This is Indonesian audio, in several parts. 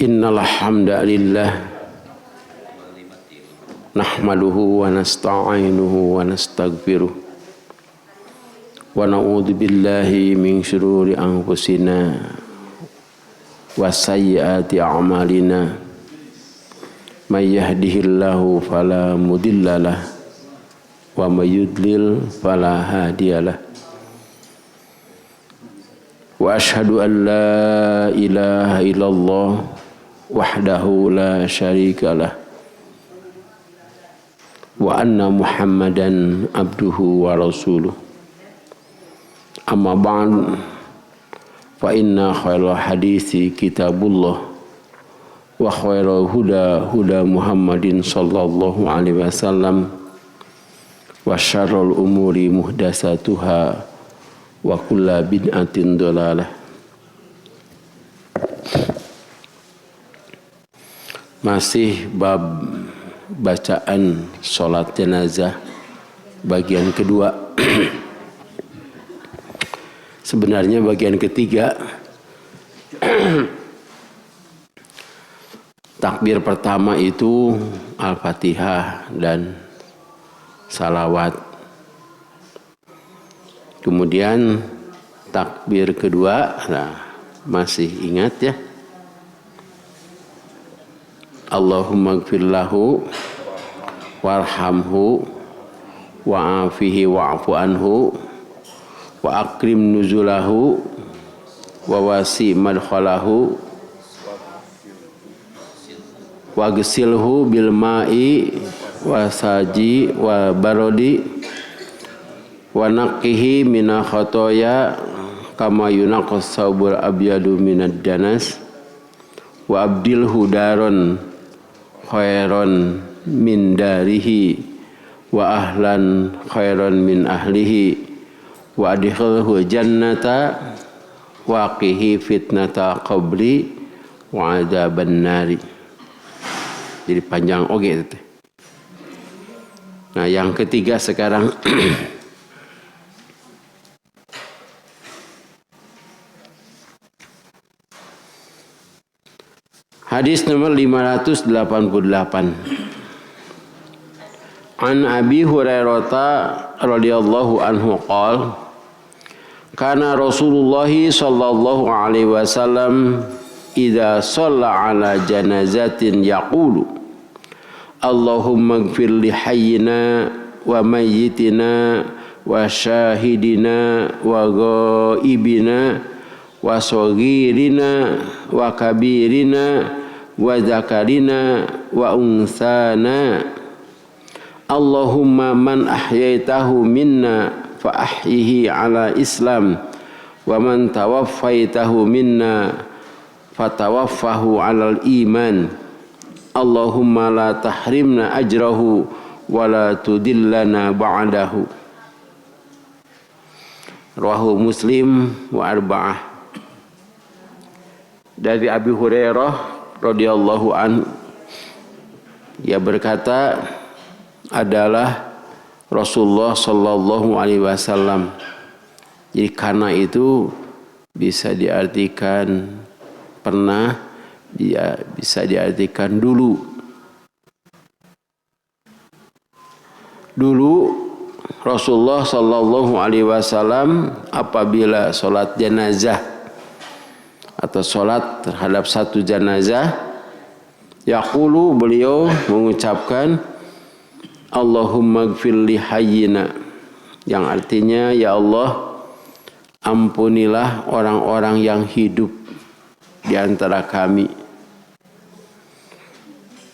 Innal hamdalillah nahmaduhu wa nasta'inuhu wa nastaghfiruh wa na'udzu billahi min shururi anfusina wa sayyiati a'malina may yahdihillahu fala mudhillalah wa may yudlil fala hadiyalah. Wa ashhadu an la ilaha illallah wahdahu la syarikalah wa anna Muhammadan abduhu wa rasuluh. Amma ba'd, fa inna khairal hadithi kitabullah wa khairal huda huda Muhammadin sallallahu alaihi wasallam wa syarrul umuri muhdatsatuha wa kullu bid'atin dhalalah. Masih bab bacaan sholat jenazah bagian kedua. Sebenarnya bagian ketiga. Takbir pertama itu Al-Fatihah dan salawat. Kemudian takbir kedua, nah masih ingat ya? Allahumma gfir lahu warhamhu wa'afihi wa'fu anhu wa akrim nuzulahu wa wasi madkhalahu wa gsilhu bil ma'i wa saji wa barodi wa naqihi mina khotoya kama yunaqas saubul abyadu minad danas wa abdilhu daron khairan min darihi wa ahlan khairan min ahlihi wa adkhilhu jannata wa qihi fitnata qabri wa adzaban nari. Jadi panjang oge itu. Nah, yang ketiga sekarang hadis nomor 588. An Abi Hurairah radhiyallahu anhu qala kana Rasulullah sallallahu alaihi wasallam idza shalla ala janazatin yaqulu Allahumma ighfir li hayyina wa mayyitina wa syahidina wa ghaibina wa saghirina wa kabirina wa zakarina wa unsana Allahumma man ahyaitahu minna fa ahyihi ala islam wa man tawaffaitahu minna fatawaffahu ala iman Allahumma la tahrimna ajrahu wa la tudillana ba'dahu. Rawahu Muslim wa arba'ah. Dari Abi Hurairah radhiyallahu anhu, ia berkata adalah Rasulullah sallallahu alaihi wasallam. Jadi karena itu bisa diartikan pernah, dia bisa diartikan dulu. Dulu Rasulullah sallallahu alaihi wasallam apabila sholat jenazah atau sholat terhadap satu jenazah, yaqulu, beliau mengucapkan Allahumma gfir li hayyina, yang artinya ya Allah ampunilah orang-orang yang hidup di antara kami,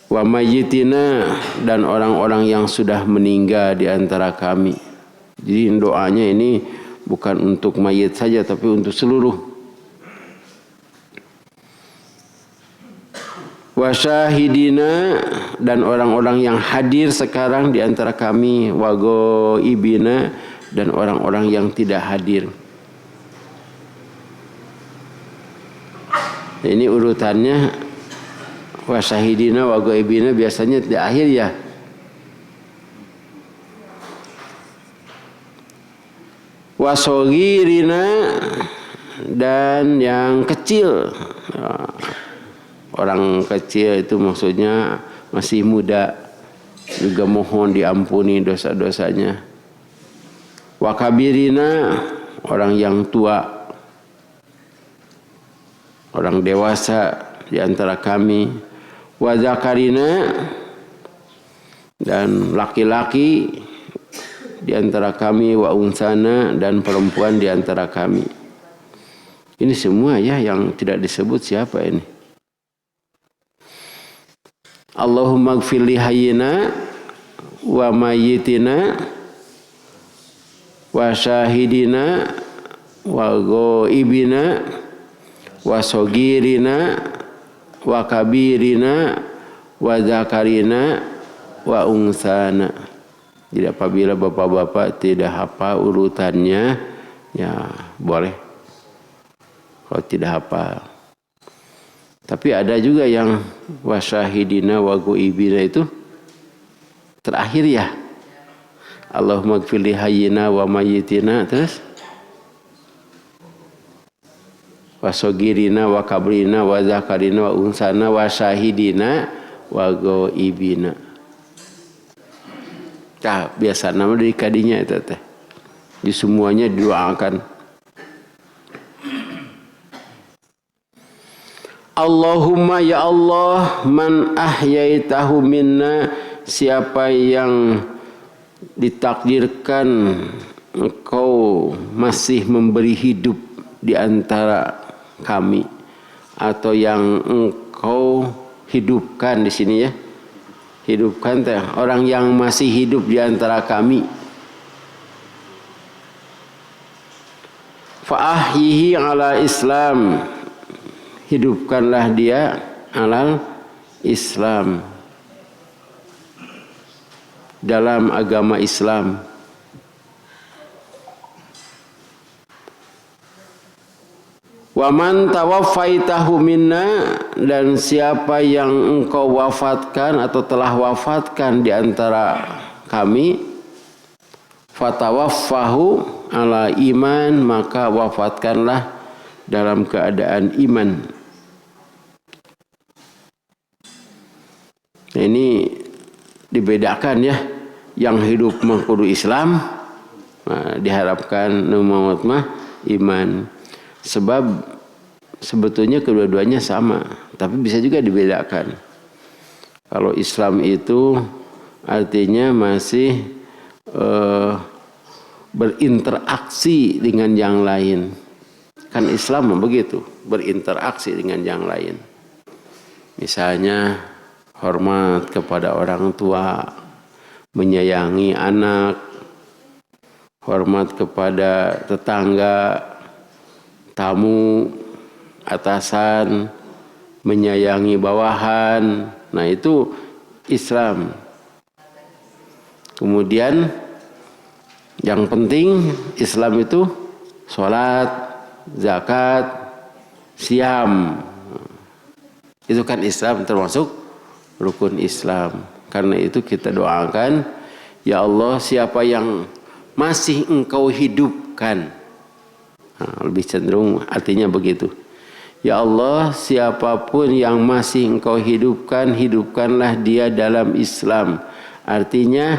wa mayyitina, dan orang-orang yang sudah meninggal di antara kami. Jadi doanya ini bukan untuk mayit saja tapi untuk seluruh. Wa syahidina, dan orang-orang yang hadir sekarang di antara kami, wa ghaibina, dan orang-orang yang tidak hadir. Ini urutannya wa syahidina wa ghaibina biasanya di akhir ya. Wa saghirina, dan yang kecil, Orang kecil itu maksudnya masih muda, juga mohon diampuni dosa-dosanya. Wa kabirina, orang yang tua, orang dewasa di antara kami. Wa zakarina, dan laki-laki di antara kami. Wa unsana, dan perempuan di antara kami. Ini semua ya, yang tidak disebut siapa ini? Allahumma gfir li hayyina wa mayyitina wa syahidina wa ghaibina wa sogirina wa kabirina wa zakarina wa unsana. Jadi apabila bapak-bapak tidak hafal urutannya, ya boleh. Kalau tidak hafal. Tapi ada juga yang wasyahidina wa ghaibina itu terakhir ya. Allahumma gfir li hayyina wa mayyitina, terus wasogirina wa kabrina wa zakarina wa unsana wa syahidina wa ghaibina. Nah, biasa nama dari kadinya itu teh. Di semuanya didoakan. Allahumma ya Allah, man ahyaitahu minna, siapa yang ditakdirkan engkau masih memberi hidup di antara kami, atau yang engkau hidupkan di sini ya. Hidupkan teh orang yang masih hidup di antara kami. Fa ahyihi ala Islam, hidupkanlah dia alal Islam, dalam agama Islam. Wa man tawaffaitahu minna, dan siapa yang engkau wafatkan atau telah wafatkan di antara kami, fatawaffahu ala iman, maka wafatkanlah dalam keadaan iman. Ini dibedakan ya, yang hidup mah kudu Islam, nah, diharapkan maut mah iman. Sebab sebetulnya kedua-duanya sama, tapi bisa juga dibedakan. Kalau Islam itu artinya masih berinteraksi dengan yang lain. Kan Islam begitu, berinteraksi dengan yang lain. Misalnya hormat kepada orang tua, menyayangi anak, hormat kepada tetangga, tamu, atasan, menyayangi bawahan. Nah, itu Islam. Kemudian yang penting Islam itu sholat, zakat, siam. Itu kan Islam, termasuk rukun Islam. Karena itu kita doakan, ya Allah, siapa yang masih engkau hidupkan. Nah, lebih cenderung artinya begitu. Ya Allah, siapapun yang masih engkau hidupkan, hidupkanlah dia dalam Islam. Artinya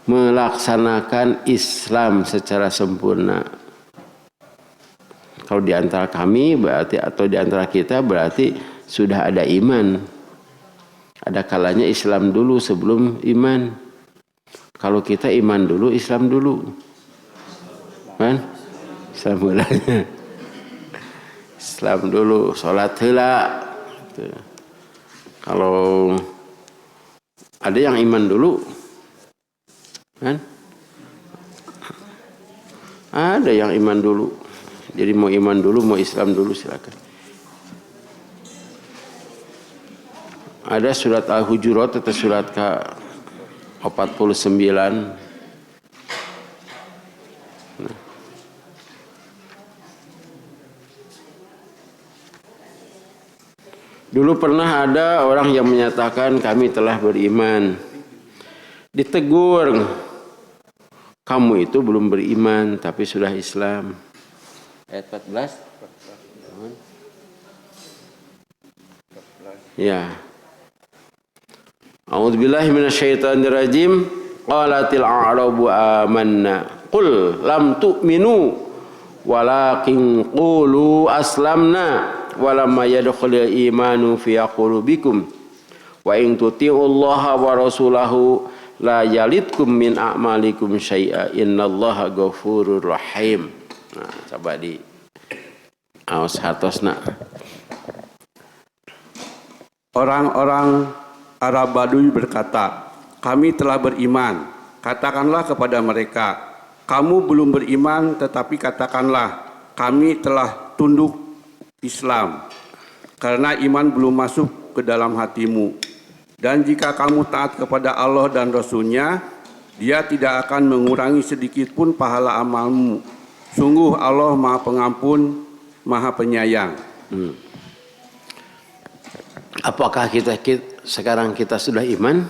melaksanakan Islam secara sempurna. Kalau di antara kami berarti, atau di antara kita berarti sudah ada iman. Ada kalanya Islam dulu sebelum iman. Kalau kita iman dulu, Islam dulu. Kan? Islam mulanya. Islam dulu, sholat heula. Kalau ada yang iman dulu, kan? Ada yang iman dulu. Jadi mau iman dulu, mau Islam dulu, silakan. Ada surat Al-Hujurat atau surat ke-49. Nah. Dulu pernah ada orang yang menyatakan kami telah beriman. Ditegur, kamu itu belum beriman tapi sudah Islam. Ayat 14. Ya. A'udzubillahi minasyaitonirrajim. Qalatil a'rabu amanna. Qul lam tu'minu walakin qulu aslamna walamma yadkhulul imanu fi qulubikum wa in tuti'ullaha wa rasulahu la yalitkum min a'malikum syai'a innallaha ghafurur rahim. Nah, coba di aos hartosna. Orang-orang Arab Baduy berkata, kami telah beriman. Katakanlah kepada mereka, kamu belum beriman, tetapi katakanlah, kami telah tunduk Islam. Karena iman belum masuk ke dalam hatimu. Dan jika kamu taat kepada Allah dan Rasul-Nya, Dia tidak akan mengurangi sedikit pun pahala amalmu. Sungguh Allah Maha Pengampun, Maha Penyayang. Apakah sekarang kita sudah iman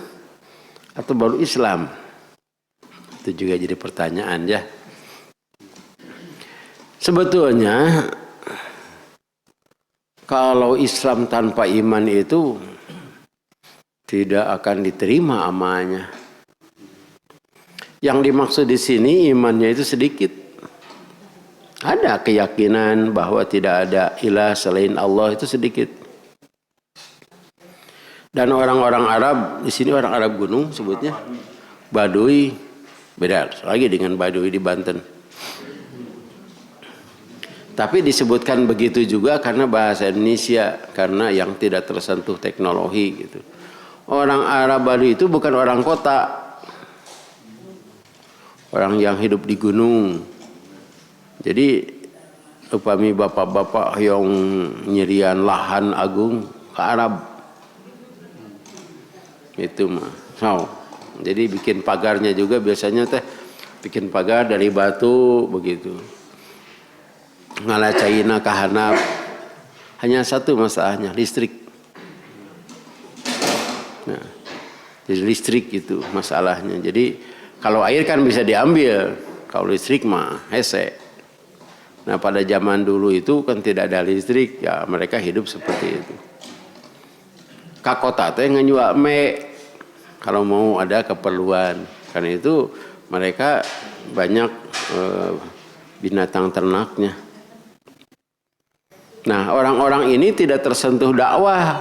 atau baru Islam? Itu juga jadi pertanyaan ya. Sebetulnya kalau Islam tanpa iman itu tidak akan diterima amalnya. Yang dimaksud di sini imannya itu sedikit. Ada keyakinan bahwa tidak ada ilah selain Allah itu sedikit. Dan orang-orang Arab, di sini orang Arab gunung sebutnya Baduy, beda lagi dengan Baduy di Banten. Tapi disebutkan begitu juga karena bahasa Indonesia, karena yang tidak tersentuh teknologi gitu. Orang Arab Baduy itu bukan orang kota. Orang yang hidup di gunung. Jadi upami bapak-bapak yang nyerian lahan agung ke Arab. Itu mah. So, jadi bikin pagarnya juga biasanya teh bikin pagar dari batu begitu. Ngalacaina ka handap. Hanya satu masalahnya, listrik. Nah, jadi listrik itu masalahnya. Jadi kalau air kan bisa diambil, kalau listrik mah hese. Nah, pada zaman dulu itu kan tidak ada listrik, ya mereka hidup seperti itu. Ka kota teh nganjual kalau mau ada keperluan. Karena itu mereka banyak binatang ternaknya. Nah, orang-orang ini tidak tersentuh dakwah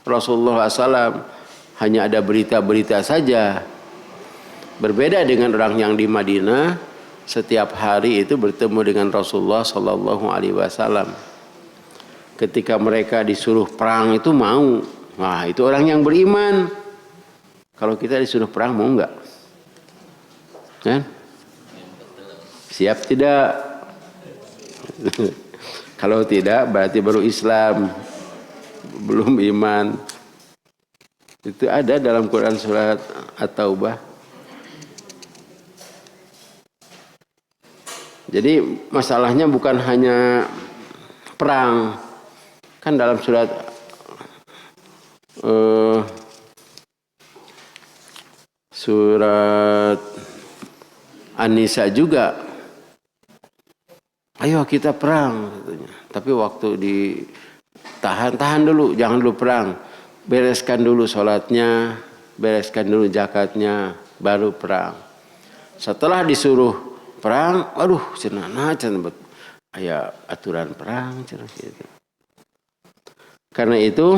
Rasulullah SAW. Hanya ada berita-berita saja. Berbeda dengan orang yang di Madinah, setiap hari itu bertemu dengan Rasulullah SAW. Ketika mereka disuruh perang itu mau. Wah, itu orang yang beriman. Kalau kita disuruh perang mau enggak? Kan? Siap tidak? Kalau tidak berarti baru Islam, belum iman. Itu ada dalam Quran surat At-Taubah. Jadi masalahnya bukan hanya perang. Kan dalam surat surat An-Nisa juga, ayo kita perang katanya. Tapi waktu tahan dulu, jangan dulu perang, bereskan dulu sholatnya, bereskan dulu zakatnya, baru perang. Setelah disuruh perang, aduh cenah aya aturan perang cenah gitu. Karena itu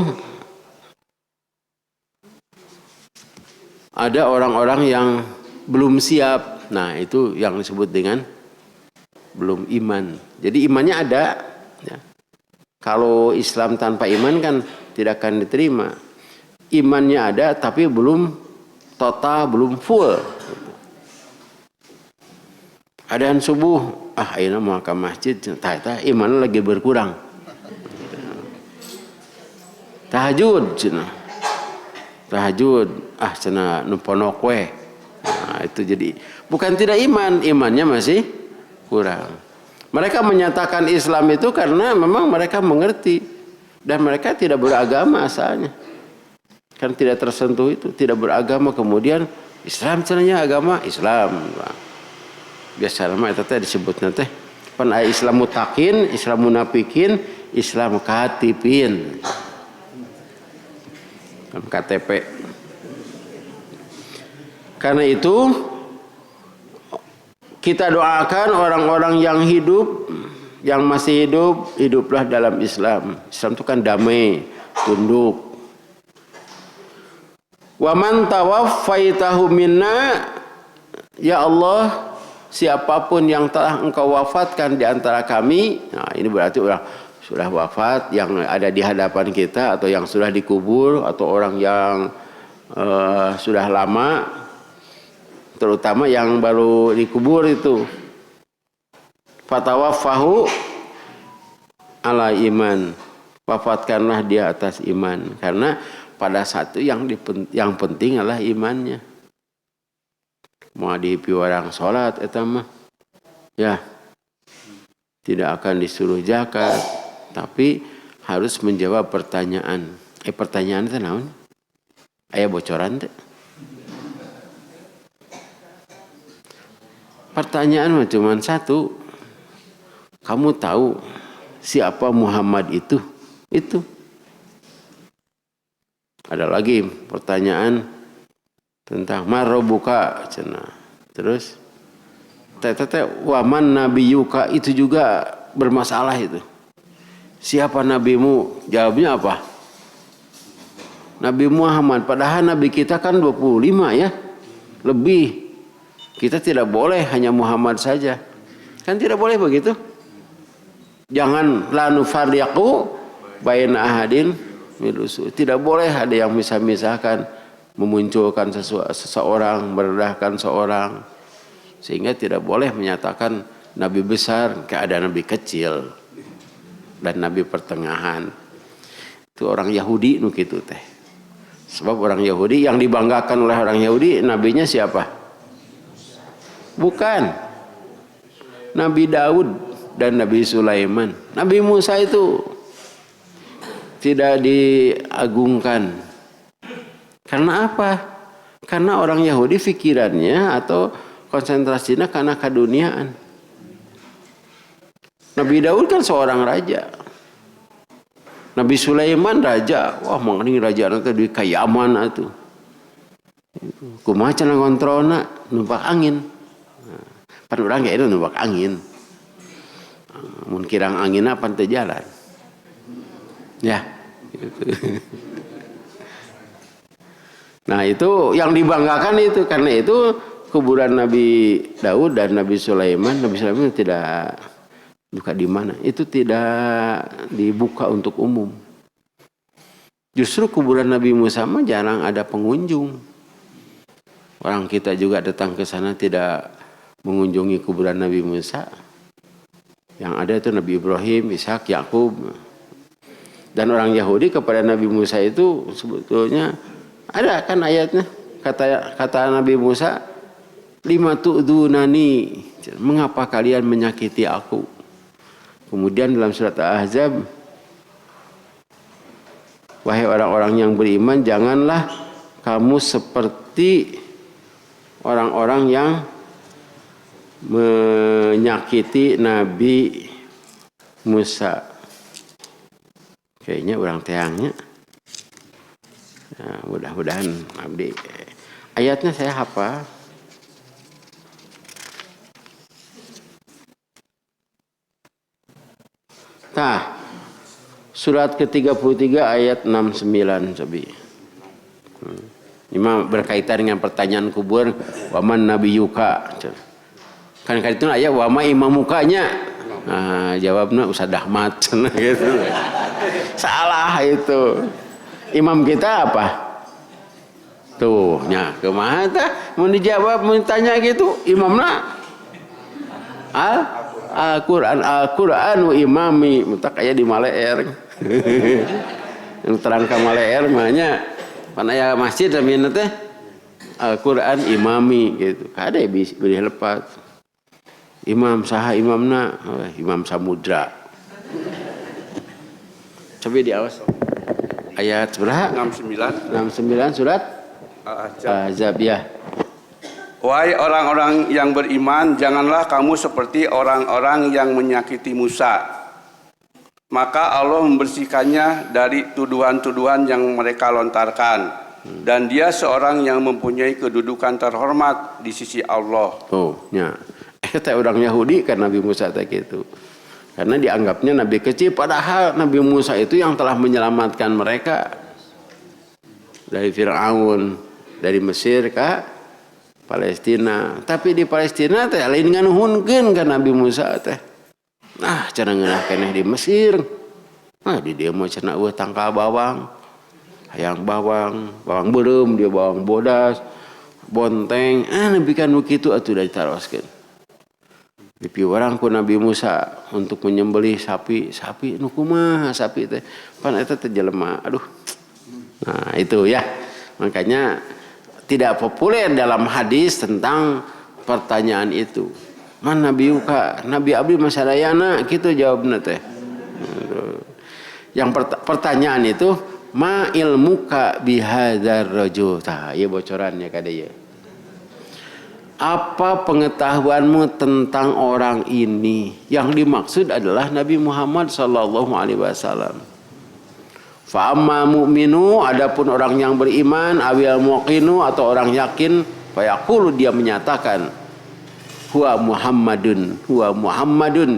ada orang-orang yang belum siap. Nah, itu yang disebut dengan belum iman. Jadi imannya ada. Ya. Kalau Islam tanpa iman kan tidak akan diterima. Imannya ada tapi belum total, belum full. Adaan subuh, ayeuna mau ke masjid, tah iman lagi berkurang. Tahajud cenah. Tahajud, cenah nu ponok we. Nah, itu jadi bukan tidak iman, imannya masih kurang. Mereka menyatakan Islam itu karena memang mereka mengerti dan mereka tidak beragama asalnya. Kan tidak tersentuh itu, tidak beragama, kemudian Islam cenanya agama Islam. Biasa mah eta teh disebutna teh pan aya Islam mutakin, Islam munafikin, Islam katipin. KTP. Karena itu kita doakan orang-orang yang hidup, yang masih hidup, hiduplah dalam Islam. Islam itu kan damai, tunduk. Wa man tawaffaitahu minna, ya Allah, siapapun yang telah engkau wafatkan di antara kami, nah ini berarti orang sudah wafat yang ada di hadapan kita, atau yang sudah dikubur, atau orang yang sudah lama, terutama yang baru dikubur itu. Fatawaffahu ala iman, wafatkanlah dia atas iman, karena pada satu yang penting adalah imannya. Mau dihipi orang sholat etama, ya tidak akan disuruh zakat, tapi harus menjawab pertanyaan. Pertanyaan itu naon? Aya bocoran teh? Pertanyaan cuma satu. Kamu tahu siapa Muhammad itu? Itu. Ada lagi pertanyaan tentang marobuka cenah. Terus waman nabiyuka, itu juga bermasalah itu. Siapa nabimu? Jawabnya apa? Nabi Muhammad. Padahal nabi kita kan 25 ya. Lebih. Kita tidak boleh hanya Muhammad saja. Kan tidak boleh begitu? Jangan la nufarriqu baina ahadin min rusul. Tidak boleh ada yang misah-misahkan, memunculkan seseorang, merendahkan seorang. Sehingga tidak boleh menyatakan nabi besar, kayak ada nabi kecil dan nabi pertengahan. Itu orang Yahudi nu kitu teh. Sebab orang Yahudi yang dibanggakan oleh orang Yahudi, nabinya siapa? Bukan Nabi Daud dan Nabi Sulaiman. Nabi Musa itu tidak diagungkan. Karena apa? Karena orang Yahudi pikirannya atau konsentrasinya karena keduniaan. Nabi Daud kan seorang raja. Nabi Sulaiman raja. Wah, mangani raja nanti di Kayaman atuh. Kumaha cenah kontrolna numpak angin. Pan urang ge itu numpak angin. Mun kirang anginna pan teu jalan. Ya, gitu. Nah, itu yang dibanggakan itu, karena itu kuburan Nabi Daud dan Nabi Sulaiman tidak buka di mana? Itu tidak dibuka untuk umum. Justru kuburan Nabi Musa mah jarang ada pengunjung. Orang kita juga datang ke sana tidak mengunjungi kuburan Nabi Musa. Yang ada itu Nabi Ibrahim, Ishak, Yakub. Dan orang Yahudi kepada Nabi Musa itu sebetulnya ada kan ayatnya. Kata Nabi Musa, lima tu'dunani, mengapa kalian menyakiti aku? Kemudian dalam surat Al-Ahzab, wahai orang-orang yang beriman, janganlah kamu seperti orang-orang yang menyakiti Nabi Musa. Kayaknya orang teangnya. Nah, mudah-mudahan abdi. Ayatnya saya hafal. Nah, surat ke-33 ayat 69 cobi. Ini berkaitan dengan pertanyaan kubur, waman nabiyuka. Kan itu ayat wama imamukanya. Nah, jawabnya Ustaz Ahmad gitu. Salah itu. Imam kita apa? Tuh, nya kumaha tah mun dijawab mun tanya gitu imamna Al-Qur'an wa imami, mutak aya di Maleer. Yang terang ka Maleer mah nya pan aya masjid namina teh Al-Qur'an imami gitu. Kada beri lepat. Imam saha imamna? Imam Samudra. Coba diawas. Ayat berapa? 69 surat Al-Ahzab ya. Wahai orang-orang yang beriman, janganlah kamu seperti orang-orang yang menyakiti Musa. maka Allah membersihkannya dari tuduhan-tuduhan yang mereka lontarkan, dan dia seorang yang mempunyai kedudukan terhormat di sisi Allah. Oh, ya. Kata orang Yahudi kan Nabi Musa tak gitu. Karena dianggapnya Nabi kecil, padahal Nabi Musa itu yang telah menyelamatkan mereka dari Fir'aun, dari Mesir ke Palestina. Tapi di Palestina teh lain nganuhunkeun ka Nabi Musa teh. Nah, cenah ngeunah keneh di Mesir. Nah, di dia mah cenah eueuh tangkal bawang. Hayang bawang, bawang beureum, dia bawang bodas, bonteng. Nabi kan nu kitu atuh da ditaroskeun. Dipiwarang ku Nabi Musa untuk menyembelih sapi nu kumaha sapi teh pan eta teh jelema aduh. Nah itu ya, makanya tidak populer dalam hadis tentang pertanyaan itu. Man Nabi Yuka, Nabi Abdi masadayana gitu jawabna teh. Yang pertanyaan itu ma ilmuka bihadzar rajul. Tah ieu bocorannya kada ieu. Apa pengetahuanmu tentang orang ini? Yang dimaksud adalah Nabi Muhammad sallallahu alaihi wasallam. Fa amma mu'minu, adapun orang yang beriman, awil muqinu atau orang yakin, fa yaqulu dia menyatakan huwa Muhammadun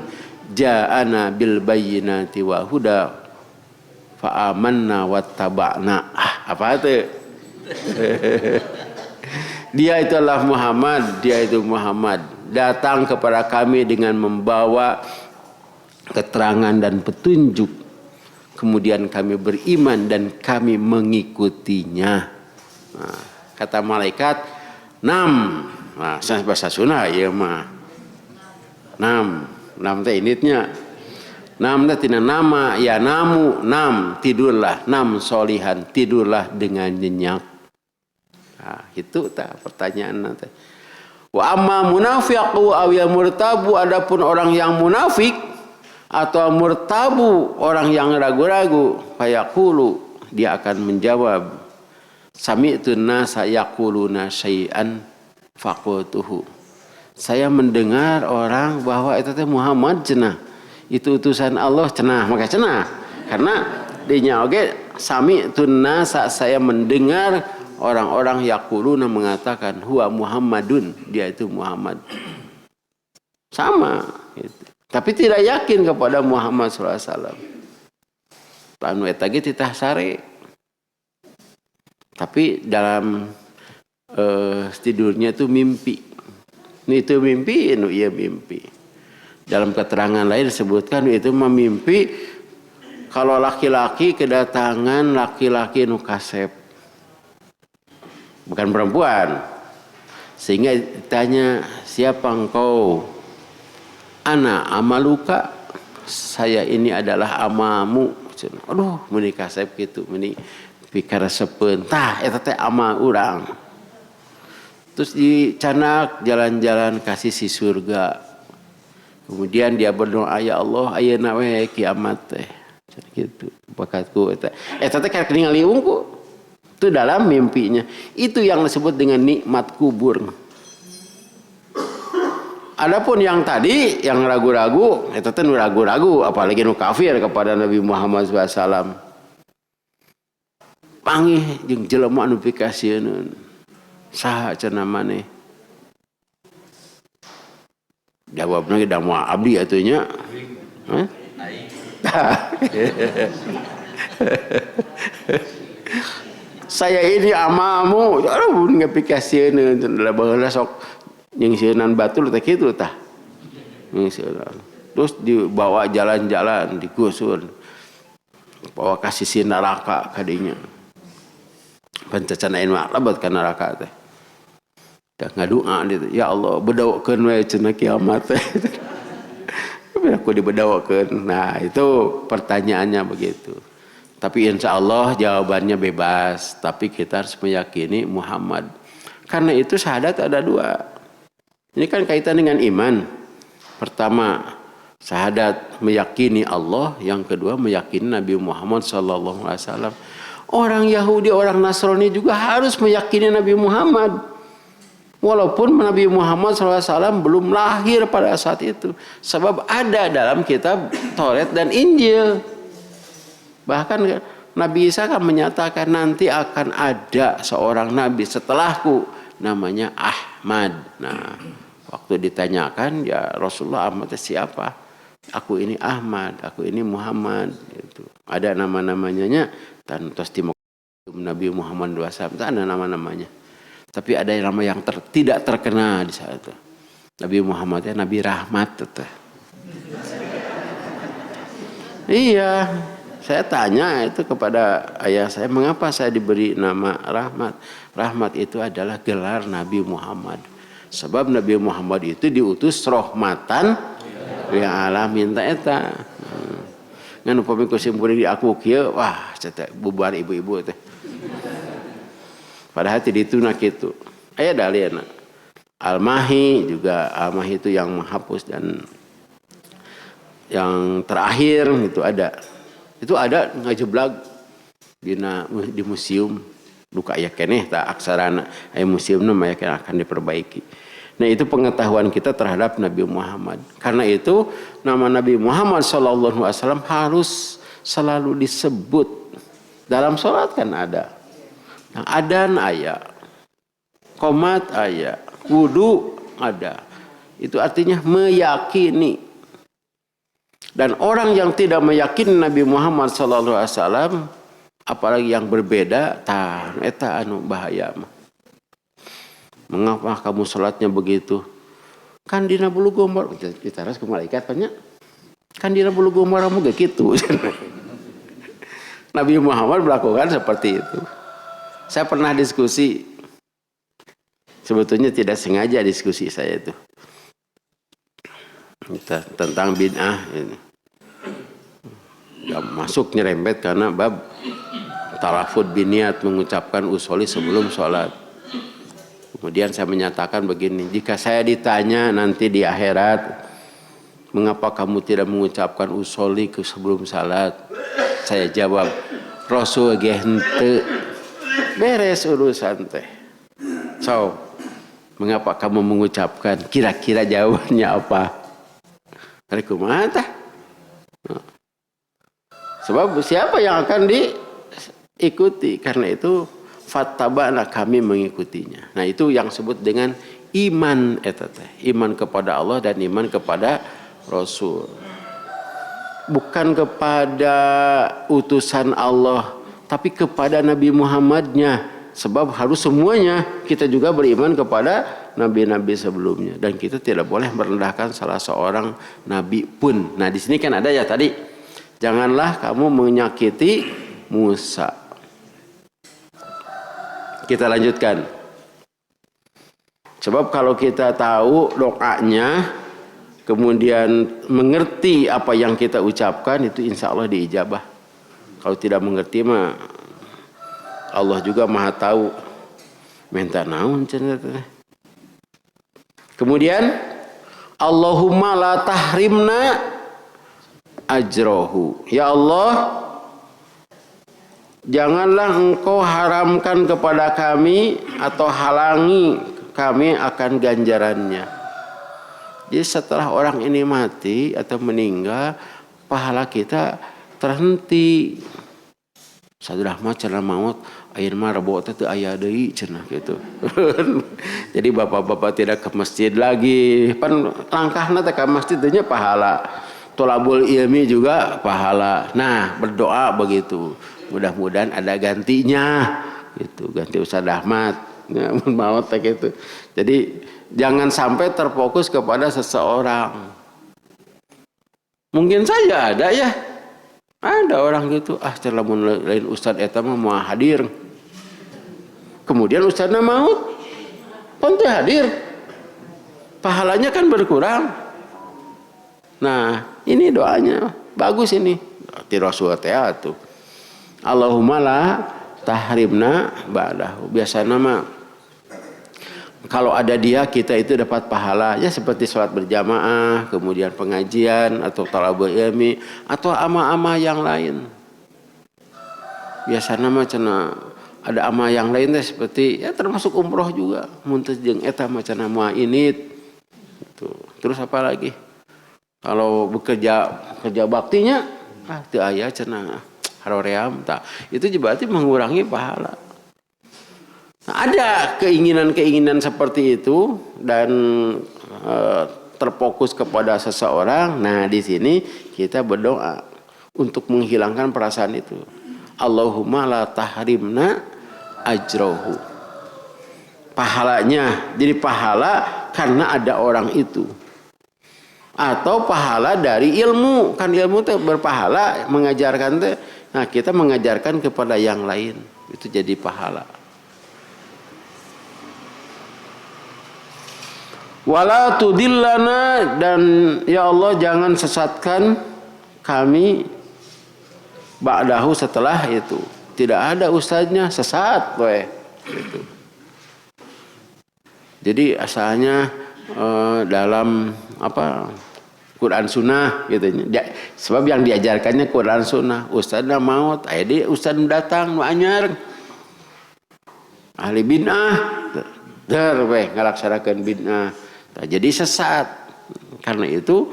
ja'ana bil bayyinati wa huda fa amanna wattaba'na. Apa itu? Dia itulah Muhammad, dia itu Muhammad datang kepada kami dengan membawa keterangan dan petunjuk. Kemudian kami beriman dan kami mengikutinya. Nah, kata malaikat, nam. Nah, bahasa Sunda ya mah. Nam teh initnya. Nam teh tina nama, ya namu, nam tidurlah, nam solihan, tidurlah dengan nyenyak. Nah, itu tak pertanyaan nanti. Wa amma munafiqu aw ya murtabu, adapun orang yang munafik atau murtabu, orang yang ragu-ragu, fayaqulu, dia akan menjawab, sami'tu nasa yaquluna syai'an faqultuhu. Saya mendengar orang bahwa itu teh Muhammad cenah, itu utusan Allah cenah, maka cenah. Karena dinya oge sami'tu nasa, saya mendengar orang-orang yaquluna mengatakan huwa Muhammadun, dia itu Muhammad. Sama gitu. Tapi tidak yakin kepada Muhammad SAW. Lanu eta ge titah sare. Tapi dalam tidurnya itu mimpi. Itu mimpi, iya mimpi. Dalam keterangan lain disebutkan itu memimpi kalau laki-laki kedatangan laki-laki nu kasep. Bukan perempuan. Sehingga tanya, siapa engkau? Ana amaluka, saya ini adalah amamu. Aduh, meni kasep gitu, meni pikir sepentah, eta teh ama urang. Terus dicanak jalan-jalan kasih si surga. Kemudian dia berdoa, ya Allah, ayeuna we kiamat teh. Gitu, bakatku eta. Eta teh karek ningali ungu. Itu dalam mimpinya. Itu yang disebut dengan nikmat kubur. Adapun yang tadi, yang ragu-ragu, itu kan ragu-ragu, apalagi nu kafir kepada Nabi Muhammad SAW. Pangih jeung jelema anu pikasieun. Saha cenah maneh? Jawabna ge da moal abdi atuh nya. Hah? Saya ini amamu, aduh nggak pikasieun, baheula sok nyingsieunan batul teh kitu tah. Terus dibawa jalan-jalan, digusur, bawa ka sisi neraka kadinya. Pancacanain mah lebat ka neraka teh. Dah ngadoa ditu, ya Allah bedawakeun we cenah kiamat teh. Aku dibedawakeun. Nah, itu pertanyaannya begitu. Tapi insya Allah jawabannya bebas. Tapi kita harus meyakini Muhammad. Karena itu syahadat ada dua. Ini kan kaitan dengan iman. Pertama, syahadat meyakini Allah. Yang kedua, meyakini Nabi Muhammad SAW. Orang Yahudi, orang Nasrani juga harus meyakini Nabi Muhammad. Walaupun Nabi Muhammad SAW belum lahir pada saat itu. Sebab ada dalam kitab Taurat dan Injil. Bahkan Nabi Isa kan menyatakan nanti akan ada seorang Nabi setelahku. Namanya Ahmad. Nah, waktu ditanyakan, ya Rasulullah, Ahmad siapa? Aku ini Ahmad, aku ini Muhammad. Gitu. Ada nama-namanya. Dan Nabi Muhammad SAW. Ada nama-namanya. Tapi ada nama yang tidak terkena di saat itu. Nabi Muhammad Nabi Rahmat. Iya, saya tanya itu kepada ayah saya, mengapa saya diberi nama Rahmat? Rahmat itu adalah gelar Nabi Muhammad. Sebab Nabi Muhammad itu diutus rahmatan lil alamin ta eta. Ngan upami kusimpureun di aku kieu, wah cetek bubar ibu-ibu teh. Padahal tidak itu nak itu. Ayah dalilna. Al-Mahi juga, Al-Mahi itu yang menghapus dan yang terakhir itu ada. Itu ada ngajeblag di museum. Duka aya keneh tak aksarana. Aya museumna mah akan diperbaiki. Nah, itu pengetahuan kita terhadap Nabi Muhammad. Karena itu nama Nabi Muhammad SAW harus selalu disebut. Dalam sholat kan ada. Nah, adan ayat, qomat ayat, wudu ada. Itu artinya meyakini. Dan orang yang tidak meyakini Nabi Muhammad SAW, apalagi yang berbeda, eta anu bahaya mah. Mengapa kamu sholatnya begitu? Kan dina bulughum maram, ditaras ke malaikat banyak. Kan dina bulughum maram ge kitu. Nabi Muhammad melakukan seperti itu. Saya pernah diskusi, sebetulnya tidak sengaja diskusi saya itu tentang bid'ah ini. Ya, masuk nyerempet karena bab talafud biniat, mengucapkan usoli sebelum sholat. Kemudian saya menyatakan begini, jika saya ditanya nanti di akhirat, mengapa kamu tidak mengucapkan usoli sebelum sholat? Saya jawab, Rasul ge henteu. Beres urusan teh. So, mengapa kamu mengucapkan? Kira-kira jawabannya apa? Kumaha tah? Sebab siapa yang akan diikuti? Karena itu fattaba'na, kami mengikutinya. Nah, itu yang disebut dengan iman eta teh. Iman kepada Allah dan iman kepada Rasul. Bukan kepada utusan Allah, tapi kepada Nabi Muhammadnya. Sebab harus semuanya kita juga beriman kepada nabi-nabi sebelumnya. Dan kita tidak boleh merendahkan salah seorang nabi pun. Nah, di sini kan ada ya tadi. Janganlah kamu menyakiti Musa. Kita lanjutkan. Sebab kalau kita tahu doanya, kemudian mengerti apa yang kita ucapkan, itu insya Allah diijabah. Kalau tidak mengerti mah Allah juga maha tahu. Minta naon cenah. Kemudian Allahumma la tahrimna ajrohu. Ya Allah, janganlah engkau haramkan kepada kami atau halangi kami akan ganjarannya. Jadi setelah orang ini mati atau meninggal, pahala kita terhenti. Sadrah mah cenah maut, ayeuna mah rebo teh teu aya deui cenah gitu. Jadi bapak-bapak tidak ke masjid lagi. Pan langkahna teh ka masjid teh nya pahala. Tholabul ilmi juga pahala. Nah, berdoa begitu. Mudah-mudahan ada gantinya gitu, ganti Ustaz Ahmad. Ya, maut teh gitu. Jadi jangan sampai terfokus kepada seseorang. Mungkin saja ada ya. Ada orang gitu, lamun lain Ustaz eta mah mau hadir. Kemudian Ustazna maut, pun teu hadir. Pahalanya kan berkurang. Nah, ini doanya bagus ini. Ti Rasul teh atuh. Allahumma la tahrimna ba'dahu. Biasana mah kalau ada dia, kita itu dapat pahala ya, seperti sholat berjamaah, kemudian pengajian atau talabul ilmi atau ama-ama yang lain. Biasanya mah cenah ada amal yang lain teh seperti ya termasuk umroh juga muntes jeung eta macana moal init gitu. Terus apa lagi kalau bekerja baktinya teu aya cenah haroream tak itu berarti mengurangi pahala. Nah, ada keinginan seperti itu dan terfokus kepada seseorang. Nah di sini kita berdoa untuk menghilangkan perasaan itu. Allahumma la tahrimna ajrohu. Pahalanya, jadi pahala karena ada orang itu. Atau pahala dari ilmu, kan ilmu itu berpahala, mengajarkan itu. Nah kita mengajarkan kepada yang lain, itu jadi pahala. Wala tudillana, dan ya Allah jangan sesatkan kami ba'dahu setelah itu. Tidak ada ustadznya sesat gitu. Jadi asalnya dalam Quran Sunnah gitu. Sebab yang diajarkannya Quran Sunnah. Ustadznya maut, dia ustadz datang nu anyar. Ahli bid'ah ngalaksanakeun bid'ah. Nah, jadi sesat. Karena itu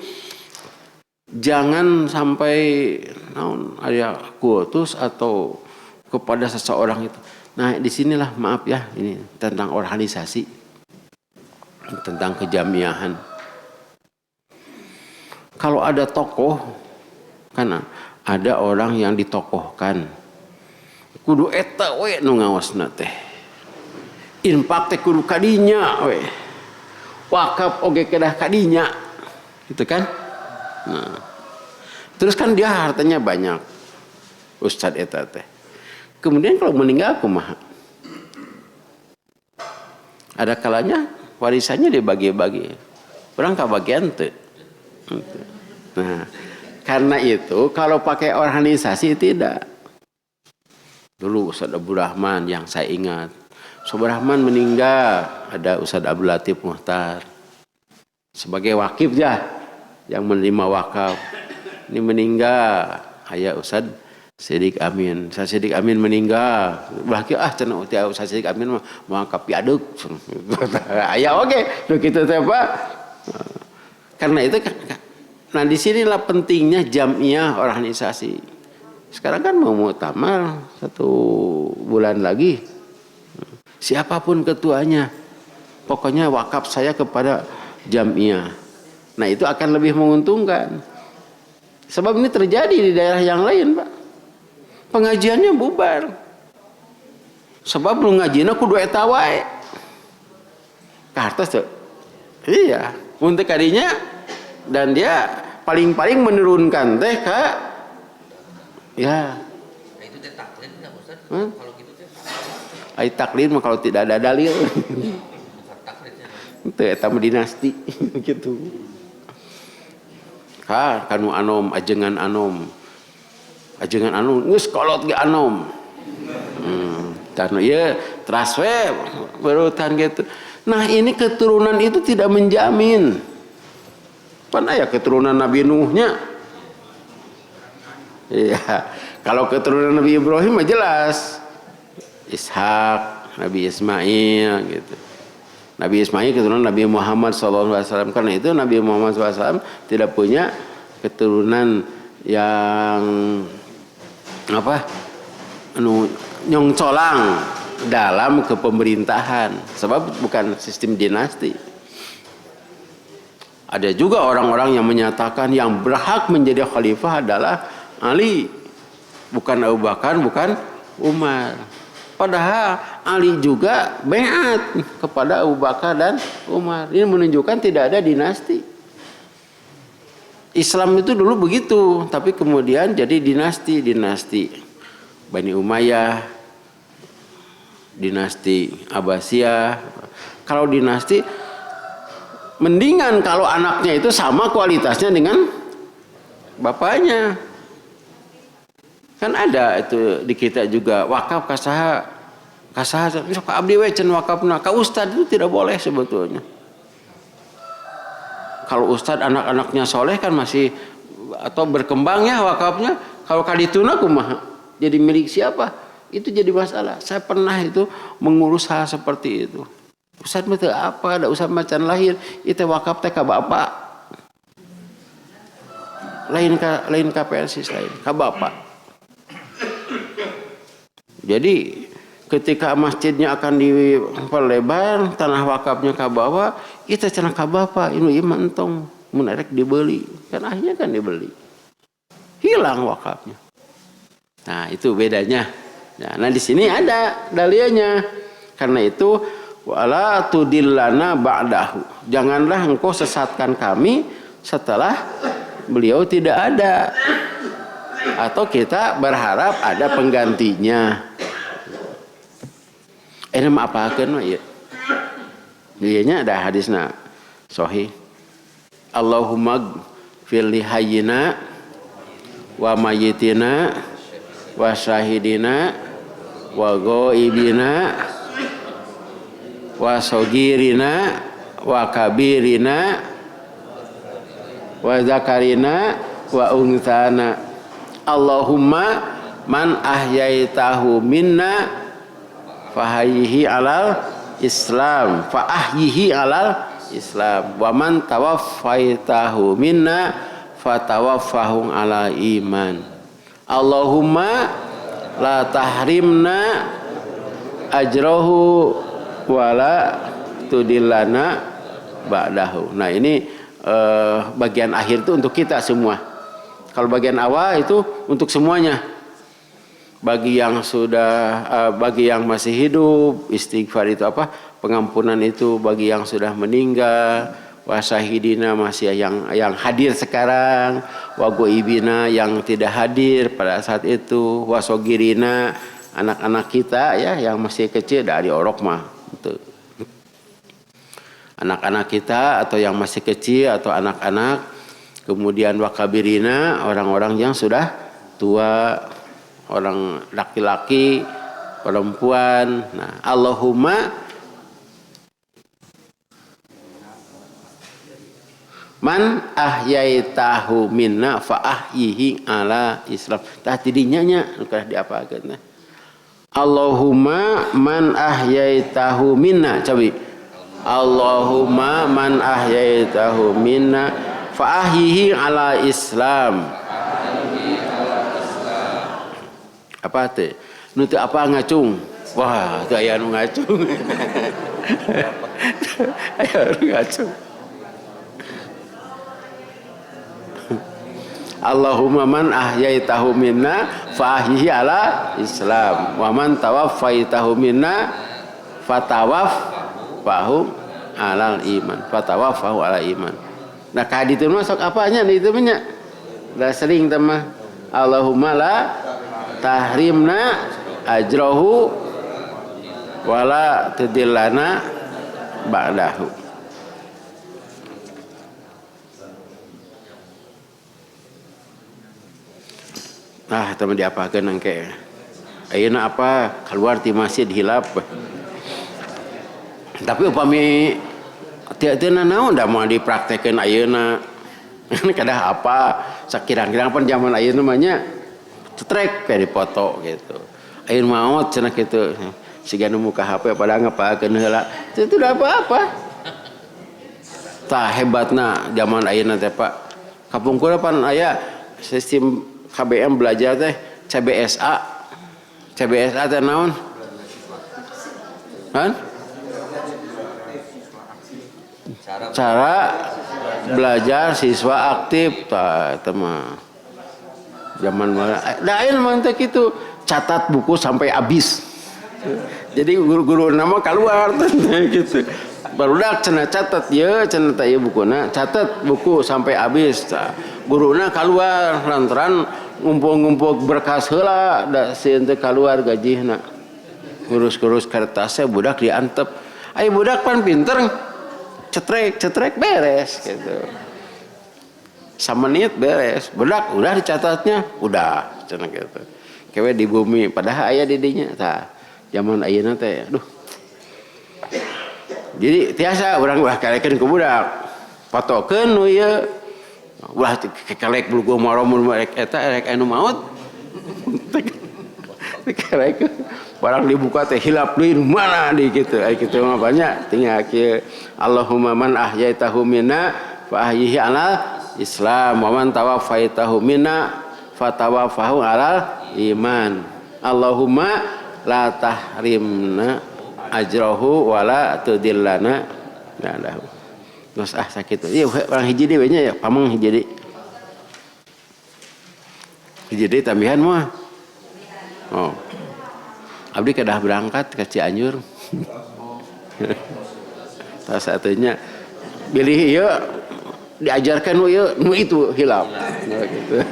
jangan sampai ada kuotus atau kepada seseorang itu. Nah, disinilah maaf ya, ini tentang organisasi, tentang kejamiahan. Kalau ada tokoh, kan ada orang yang ditokohkan. Kudu eta we nu ngaosna teh. Infak teh kudu kadinya we. Wakaf oge kedah kadinya. Gitu kan? Nah. Terus kan dia hartanya banyak. Ustadz eta teh. Kemudian kalau meninggal kumaha? Ada kalanya warisannya dibagi-bagi. Orang kabagian teu. Nah, karena itu kalau pakai organisasi tidak. Dulu Ustadz Abdul Rahman yang saya ingat. Ustadz Rahman meninggal, ada Ustadz Abdul Latif Muhtar sebagai wakif ya, yang menerima wakaf. Ini meninggal, aya Ustadz Sidik Amin. Ustadz Sidik Amin meninggal. Belaki cenah Ustadz Sidik Amin mau wakaf piaduk. Aya oke, do kitu teh Pak. Karena itu nah disinilah pentingnya jamiah organisasi. Sekarang kan mau muktamar 1 bulan lagi. Siapapun ketuanya, pokoknya wakaf saya kepada jamiah. Nah itu akan lebih menguntungkan. Sebab ini terjadi di daerah yang lain Pak. Pengajiannya bubar. Sebab lu ngajina kudu eta wae. Kartos tuh. Iya, untuk kadinya dan dia paling-paling menurunkan teh ka ya. Itu teh taklid enggak Ustaz? Kalau gitu teh ai taklid mah kalau tidak ada dalil. taklidnya. Teu eta mah dinasti gitu. Kanu anom ajengan anom. Ajengan anom geus kolot ge anom. Tanu ieu teras we berutan gitu. Nah, ini keturunan itu tidak menjamin. Pan aya keturunan Nabi Nuhnya. Iya, kalau keturunan Nabi Ibrahim mah jelas. Ishak, Nabi Ismail gitu. Nabi Ismail keturunan Nabi Muhammad SAW. Karena itu Nabi Muhammad SAW tidak punya keturunan yang nyongcolang dalam kepemerintahan. Sebab bukan sistem dinasti. Ada juga orang-orang yang menyatakan yang berhak menjadi khalifah adalah Ali, bukan Abu Bakar, bukan Umar. Padahal Ali juga baiat kepada Abu Bakar dan Umar. Ini menunjukkan tidak ada dinasti. Islam itu dulu begitu, tapi kemudian jadi dinasti Bani Umayyah, dinasti Abbasiyah. Kalau dinasti mendingan kalau anaknya itu sama kualitasnya dengan bapaknya. Kan ada itu di kita juga wakaf kasaha sok abdi we cenah wakafna ka ustad itu tidak boleh sebetulnya. Kalau ustad anak-anaknya soleh kan masih atau berkembang ya wakafnya. Kalau kadituna kumaha? Jadi milik siapa? Itu jadi masalah. Saya pernah itu mengurus hal seperti itu. Ustaz mah teu apa, ada usah macan lahir, itu wakaf teh ka bapak. Lain ka persis lain, ka bapak. Jadi ketika masjidnya akan diperlebar, tanah wakafnya ka bawah, itu cenah ka bapak, inu iman entong mun arek dibeli. Kan akhirnya kan dibeli. Hilang wakafnya. Nah, itu bedanya. Nah, di sini ada dalilnya. Karena itu wala tudillana ba'dahu. Janganlah engkau sesatkan kami setelah beliau tidak ada. Atau kita berharap ada penggantinya. Nama apakeun mah ieu? Ieu nya ada hadisna sahih. Allahumma fil hayyina wa mayyitina wa syahidina wa ghaibina wa sogirina wa kabirina wa zakarina wa unthana. Allahumma man ahyaitahu minna fahayyihi alal islam fa ahyihi alal islam wa man tawaffaitahu minna fatawaffahu ala iman. Allahumma la tahrimna ajrahu wala tudillana ba'dahu. Nah, ini bagian akhir itu untuk kita semua. Kalau bagian awal itu untuk semuanya. Bagi yang sudah bagi yang masih hidup, istighfar itu apa? Pengampunan itu bagi yang sudah meninggal, wasahidina masih yang hadir sekarang, wagoibina yang tidak hadir pada saat itu, wasogirina anak-anak kita ya yang masih kecil dari orok mah. Anak-anak kita atau yang masih kecil atau anak-anak, kemudian wakabirina orang-orang yang sudah tua, orang laki-laki, perempuan. Nah, Allahumma man ahyaitahu minna fa ahyihi ala islam. Tah tidinya nya nukas diapakeun teh. Allahumma man ahyaitahu minna, cobi. Allahumma man ahyaitahu minna fa ahyihi ala islam. Apa teh? Nu teu apa ngacung. Wah, teu aya nu ngacung. Aya nu ngacung. Allahumma man ahyaitahu minna fa ahyihi ala islam wa man tawaffaitahu minna fatawaffahu alal iman, fatawaffahu ala iman. Nah, kaditu masuk apanya itu nya? Dah sering tema Allahumma la tahrimna ajrahu wala tudillana ba'dahu. Ah, teman diapakeun engke. Ayeuna apa? Keluar ti masjid hilap. Tapi upami teu naon da mau dipraktekeun ayeuna. Kadah apa? Sakirang-kirang pan zaman ayeuna mah nya cetrek kayak dipoto gitu. Ayeuna maot cenah kitu. Siga nu muka HP pada ngapakeun heula. Itu udah apa-apa. Tah hebatna zaman ayeuna teh Pak. Kapungkur pan aya sistem KBM belajar teh CBSA. CBSA teh naon? Kan? Cara belajar siswa aktif tah eta mah. Zaman mana? Da aya mah teh kitu, catat buku sampai habis. Jadi guru-guru nama keluar teh gitu. Barudak cenah catat ye, cenah teh bukuna, catat buku sampai habis. Guruna keluar lantaran ngumpul-ngumpul berkas heula da sieun teh keluar gajihna. Ngurus-ngurus kertasnya budak diantep. Aya budak pan pinter cetrek beres gitu. 1 menit beres. Budak udah dicatatnya, udah cenah gitu. Kewe di bumi padahal aya di dinya tah. Zaman ayeuna teh aduh. Jadi tiasa urang ulah kalekeun ku budak. Fotokeun nu ieu. Ulah kelek bulugo maromun eta rek anu maot. Karek barang dibuka teh hilap deui mana di kitu. Ai kitu mah banyak tinggal kieu. Allahumma man ahyaitahu minna fa ahyihi ala Islam wa man tawaffaitahu minna fatawaffahu ala iman. Allahumma la tahrimna ajrahu wala tudillana ba'dahu. Terus sakit. Iya orang hiji deui nya ya pamang hiji deui. Hiji deui tambihan mah. Oh. Abdi kedah berangkat ke Cianjur. Salah satunya pilih ieu diajarkan nu itu hilaf. Gitu.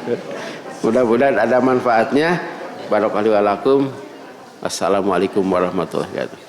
Mudah-mudahan ada manfaatnya. Barakallahu lakum. Assalamualaikum warahmatullahi wabarakatuh.